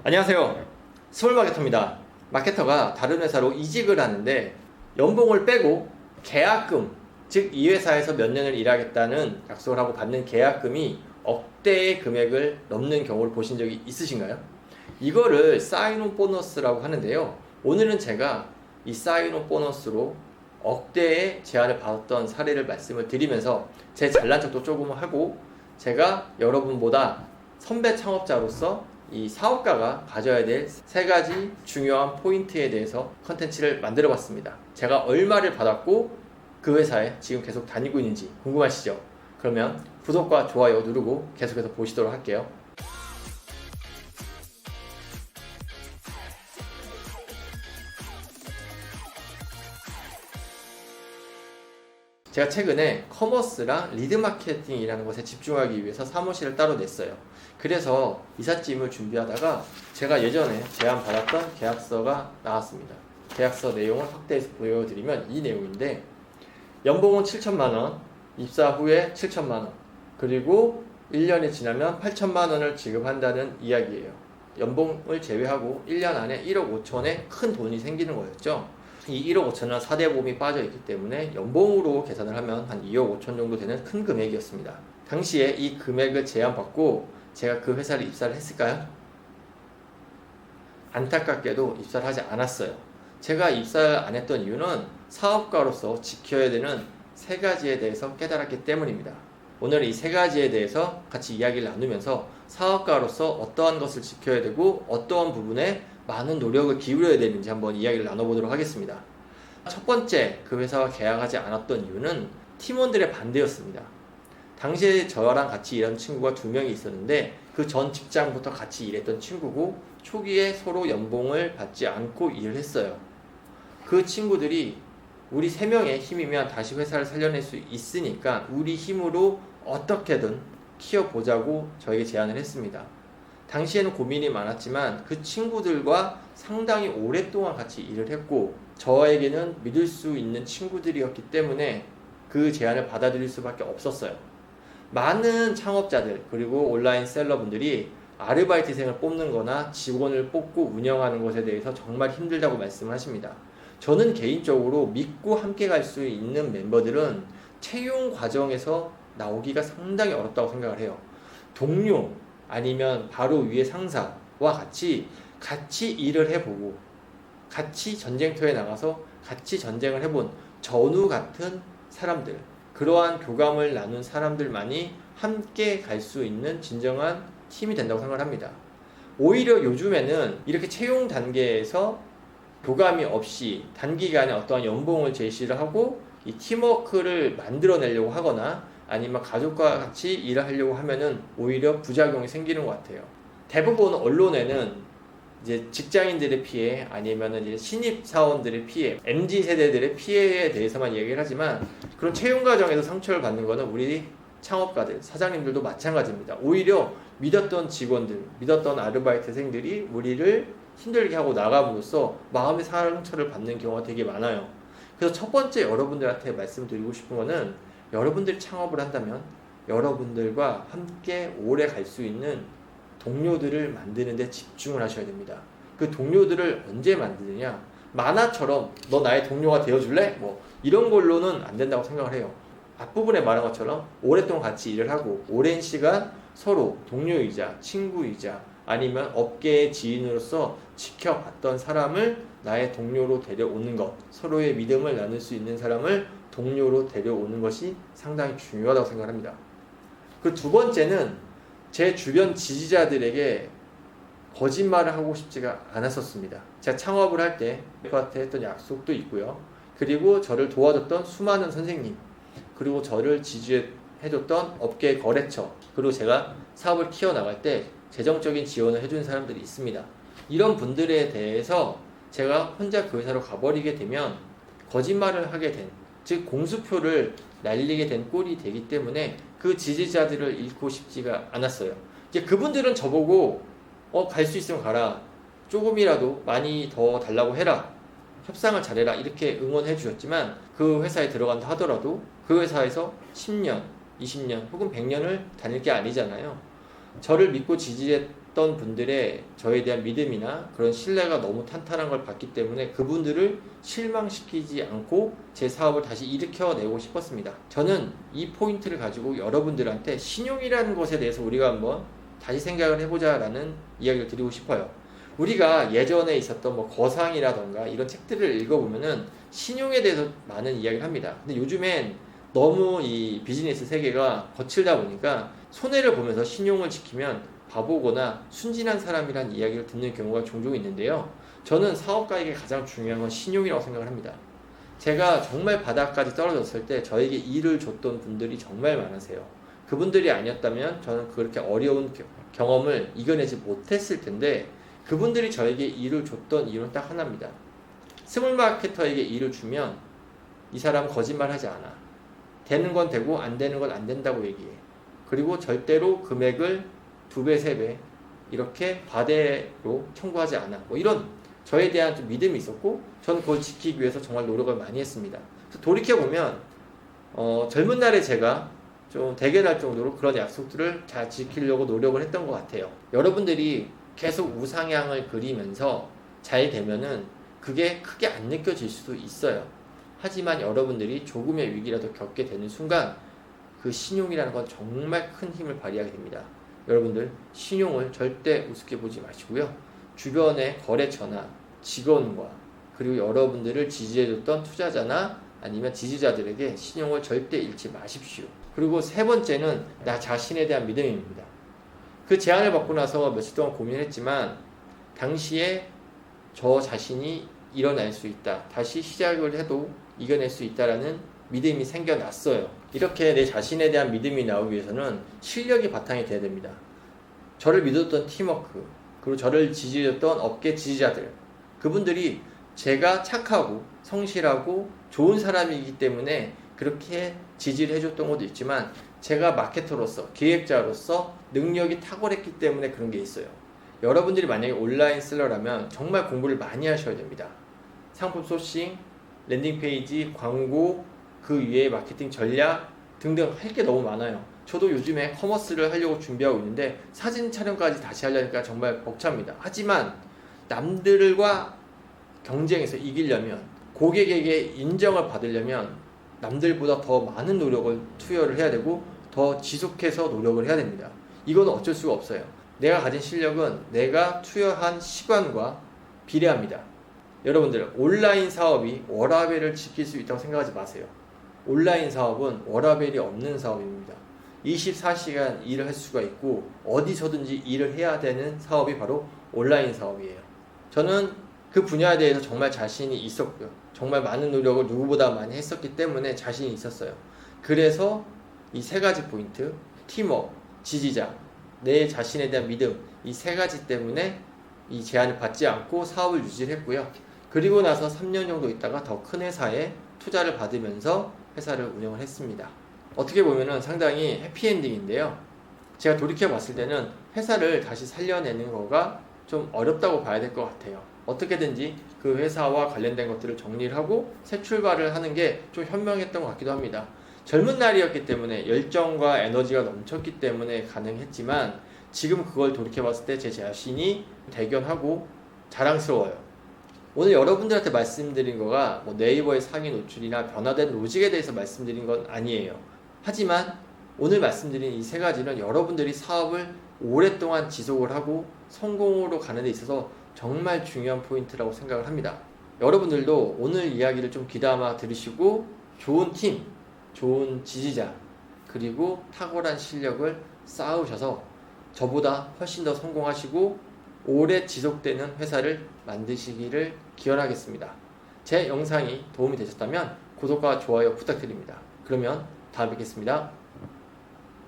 안녕하세요. 스몰마케터입니다. 마케터가 다른 회사로 이직을 하는데 연봉을 빼고 계약금, 즉 이 회사에서 몇 년을 일하겠다는 약속을 하고 받는 계약금이 억대의 금액을 넘는 경우를 보신 적이 있으신가요? 이거를 사인온 보너스라고 하는데요. 오늘은 제가 이 사인온 보너스로 억대의 제안을 받았던 사례를 말씀을 드리면서 제 잘난 척도 조금 하고, 제가 여러분보다 선배 창업자로서 이 사업가가 가져야 될 세 가지 중요한 포인트에 대해서 컨텐츠를 만들어 봤습니다. 제가 얼마를 받았고 그 회사에 지금 계속 다니고 있는지 궁금하시죠? 그러면 구독과 좋아요 누르고 계속해서 보시도록 할게요. 제가 최근에 커머스랑 리드 마케팅이라는 것에 집중하기 위해서 사무실을 따로 냈어요. 그래서 이삿짐을 준비하다가 제가 예전에 제안받았던 계약서가 나왔습니다. 계약서 내용을 확대해서 보여드리면 이 내용인데, 연봉은 7천만 원, 입사 후에 7천만 원, 그리고 1년이 지나면 8천만 원을 지급한다는 이야기예요. 연봉을 제외하고 1년 안에 1억 5천에 큰 돈이 생기는 거였죠. 이 1억 5천은 4대 보험이 빠져있기 때문에 연봉으로 계산을 하면 한 2억 5천 정도 되는 큰 금액이었습니다. 당시에 이 금액을 제안받고 제가 그 회사를 입사를 했을까요? 안타깝게도 입사를 하지 않았어요. 제가 입사를 안 했던 이유는 사업가로서 지켜야 되는 세 가지에 대해서 깨달았기 때문입니다. 오늘 이 세 가지에 대해서 같이 이야기를 나누면서 사업가로서 어떠한 것을 지켜야 되고 어떠한 부분에 많은 노력을 기울여야 되는지 한번 이야기를 나눠보도록 하겠습니다. 첫 번째, 그 회사와 계약하지 않았던 이유는 팀원들의 반대였습니다. 당시에 저랑 같이 일하는 친구가 2명이 있었는데 그 전 직장부터 같이 일했던 친구고, 초기에 서로 연봉을 받지 않고 일을 했어요. 그 친구들이 우리 3명의 힘이면 다시 회사를 살려낼 수 있으니까 우리 힘으로 어떻게든 키워보자고 저에게 제안을 했습니다. 당시에는 고민이 많았지만 그 친구들과 상당히 오랫동안 같이 일을 했고, 저에게는 믿을 수 있는 친구들이었기 때문에 그 제안을 받아들일 수밖에 없었어요. 많은 창업자들 그리고 온라인 셀러분들이 아르바이트생을 뽑는 거나 직원을 뽑고 운영하는 것에 대해서 정말 힘들다고 말씀을 하십니다. 저는 개인적으로 믿고 함께 갈 수 있는 멤버들은 채용 과정에서 나오기가 상당히 어렵다고 생각을 해요. 동료 아니면 바로 위에 상사와 같이 일을 해보고 같이 전쟁터에 나가서 같이 전쟁을 해본 전우 같은 사람들, 그러한 교감을 나눈 사람들만이 함께 갈 수 있는 진정한 팀이 된다고 생각을 합니다. 오히려 요즘에는 이렇게 채용 단계에서 교감이 없이 단기간에 어떠한 연봉을 제시를 하고 이 팀워크를 만들어내려고 하거나 아니면 가족과 같이 일을 하려고 하면은 오히려 부작용이 생기는 것 같아요. 대부분 언론에는 이제 직장인들의 피해 아니면은 이제 신입 사원들의 피해, MZ 세대들의 피해에 대해서만 얘기를 하지만, 그런 채용 과정에서 상처를 받는 거는 우리 창업가들, 사장님들도 마찬가지입니다. 오히려 믿었던 직원들, 믿었던 아르바이트생들이 우리를 힘들게 하고 나감으로써 마음의 상처를 받는 경우가 되게 많아요. 그래서 첫 번째 여러분들한테 말씀드리고 싶은 거는, 여러분들이 창업을 한다면 여러분들과 함께 오래 갈 수 있는 동료들을 만드는 데 집중을 하셔야 됩니다. 그 동료들을 언제 만드느냐, 만화처럼 너 나의 동료가 되어줄래? 뭐 이런 걸로는 안 된다고 생각을 해요. 앞부분에 말한 것처럼 오랫동안 같이 일을 하고 오랜 시간 서로 동료이자 친구이자 아니면 업계의 지인으로서 지켜봤던 사람을 나의 동료로 데려오는 것, 서로의 믿음을 나눌 수 있는 사람을 동료로 데려오는 것이 상당히 중요하다고 생각합니다. 그 두 번째는 제 주변 지지자들에게 거짓말을 하고 싶지가 않았었습니다. 제가 창업을 할 때 저한테 했던 약속도 있고요. 그리고 저를 도와줬던 수많은 선생님, 그리고 저를 지지해줬던 업계 거래처, 그리고 제가 사업을 키워나갈 때 재정적인 지원을 해준 사람들이 있습니다. 이런 분들에 대해서 제가 혼자 그 회사로 가버리게 되면 거짓말을 하게 된, 즉 공수표를 날리게 된 꼴이 되기 때문에 그 지지자들을 잃고 싶지가 않았어요. 이제 그분들은 저보고 갈 수 있으면 가라, 조금이라도 많이 더 달라고 해라, 협상을 잘해라 이렇게 응원해 주셨지만, 그 회사에 들어간다 하더라도 그 회사에서 10년, 20년 혹은 100년을 다닐 게 아니잖아요. 저를 믿고 지지해 왔던 분들의 저에 대한 믿음이나 그런 신뢰가 너무 탄탄한 걸 봤기 때문에 그분들을 실망시키지 않고 제 사업을 다시 일으켜내고 싶었습니다. 저는 이 포인트를 가지고 여러분들한테 신용이라는 것에 대해서 우리가 한번 다시 생각을 해보자라는 이야기를 드리고 싶어요. 우리가 예전에 있었던 뭐 거상이라던가 이런 책들을 읽어보면은 신용에 대해서 많은 이야기를 합니다. 근데 요즘엔 너무 이 비즈니스 세계가 거칠다 보니까 손해를 보면서 신용을 지키면 바보거나 순진한 사람이란 이야기를 듣는 경우가 종종 있는데요. 저는 사업가에게 가장 중요한 건 신용이라고 생각을 합니다. 제가 정말 바닥까지 떨어졌을 때 저에게 일을 줬던 분들이 정말 많으세요. 그분들이 아니었다면 저는 그렇게 어려운 경험을 이겨내지 못했을 텐데 그분들이 저에게 일을 줬던 이유는 딱 하나입니다. 스몰 마케터에게 일을 주면 이 사람은 거짓말하지 않아. 되는 건 되고 안 되는 건 안 된다고 얘기해. 그리고 절대로 금액을 2배, 3배 이렇게 과대로 청구하지 않아. 뭐 이런 저에 대한 좀 믿음이 있었고 저는 그걸 지키기 위해서 정말 노력을 많이 했습니다. 그래서 돌이켜보면 젊은 날에 제가 좀 대견할 정도로 그런 약속들을 잘 지키려고 노력을 했던 것 같아요. 여러분들이 계속 우상향을 그리면서 잘 되면은 그게 크게 안 느껴질 수도 있어요. 하지만 여러분들이 조금의 위기라도 겪게 되는 순간 그 신용이라는 건 정말 큰 힘을 발휘하게 됩니다. 여러분들 신용을 절대 우습게 보지 마시고요. 주변의 거래처나 직원과 그리고 여러분들을 지지해줬던 투자자나 아니면 지지자들에게 신용을 절대 잃지 마십시오. 그리고 세 번째는 나 자신에 대한 믿음입니다. 그 제안을 받고 나서 며칠 동안 고민을 했지만 당시에 저 자신이 일어날 수 있다. 다시 시작을 해도 이겨낼 수 있다라는 믿음이 생겨났어요. 이렇게 내 자신에 대한 믿음이 나오기 위해서는 실력이 바탕이 돼야 됩니다. 저를 믿었던 팀워크, 그리고 저를 지지해줬던 업계 지지자들, 그분들이 제가 착하고 성실하고 좋은 사람이기 때문에 그렇게 지지를 해줬던 것도 있지만 제가 마케터로서, 기획자로서 능력이 탁월했기 때문에 그런 게 있어요. 여러분들이 만약에 온라인 셀러라면 정말 공부를 많이 하셔야 됩니다. 상품 소싱, 랜딩 페이지, 광고, 그 위에 마케팅 전략 등등 할 게 너무 많아요. 저도 요즘에 커머스를 하려고 준비하고 있는데 사진 촬영까지 다시 하려니까 정말 벅찹니다. 하지만 남들과 경쟁에서 이기려면, 고객에게 인정을 받으려면 남들보다 더 많은 노력을 투여를 해야 되고 더 지속해서 노력을 해야 됩니다. 이건 어쩔 수가 없어요. 내가 가진 실력은 내가 투여한 시간과 비례합니다. 여러분들 온라인 사업이 워라밸을 지킬 수 있다고 생각하지 마세요. 온라인 사업은 워라밸이 없는 사업입니다. 24시간 일을 할 수가 있고 어디서든지 일을 해야 되는 사업이 바로 온라인 사업이에요. 저는 그 분야에 대해서 정말 자신이 있었고요. 정말 많은 노력을 누구보다 많이 했었기 때문에 자신이 있었어요. 그래서 이 세 가지 포인트, 팀워크, 지지자, 내 자신에 대한 믿음, 이 세 가지 때문에 이 제안을 받지 않고 사업을 유지를 했고요. 그리고 나서 3년 정도 있다가 더 큰 회사에 투자를 받으면서 회사를 운영을 했습니다. 어떻게 보면은 상당히 해피엔딩인데요. 제가 돌이켜 봤을 때는 회사를 다시 살려내는 거가 좀 어렵다고 봐야 될 것 같아요. 어떻게든지 그 회사와 관련된 것들을 정리를 하고 새 출발을 하는 게 좀 현명했던 것 같기도 합니다. 젊은 날이었기 때문에 열정과 에너지가 넘쳤기 때문에 가능했지만 지금 그걸 돌이켜 봤을 때 제 자신이 대견하고 자랑스러워요. 오늘 여러분들한테 말씀드린 거가 뭐 네이버의 상위 노출이나 변화된 로직에 대해서 말씀드린 건 아니에요. 하지만 오늘 말씀드린 이 세 가지는 여러분들이 사업을 오랫동안 지속을 하고 성공으로 가는 데 있어서 정말 중요한 포인트라고 생각을 합니다. 여러분들도 오늘 이야기를 좀 귀담아 들으시고 좋은 팀, 좋은 지지자, 그리고 탁월한 실력을 쌓으셔서 저보다 훨씬 더 성공하시고 오래 지속되는 회사를 만드시기를 기원하겠습니다. 제 영상이 도움이 되셨다면 구독과 좋아요 부탁드립니다. 그러면 다음에 뵙겠습니다.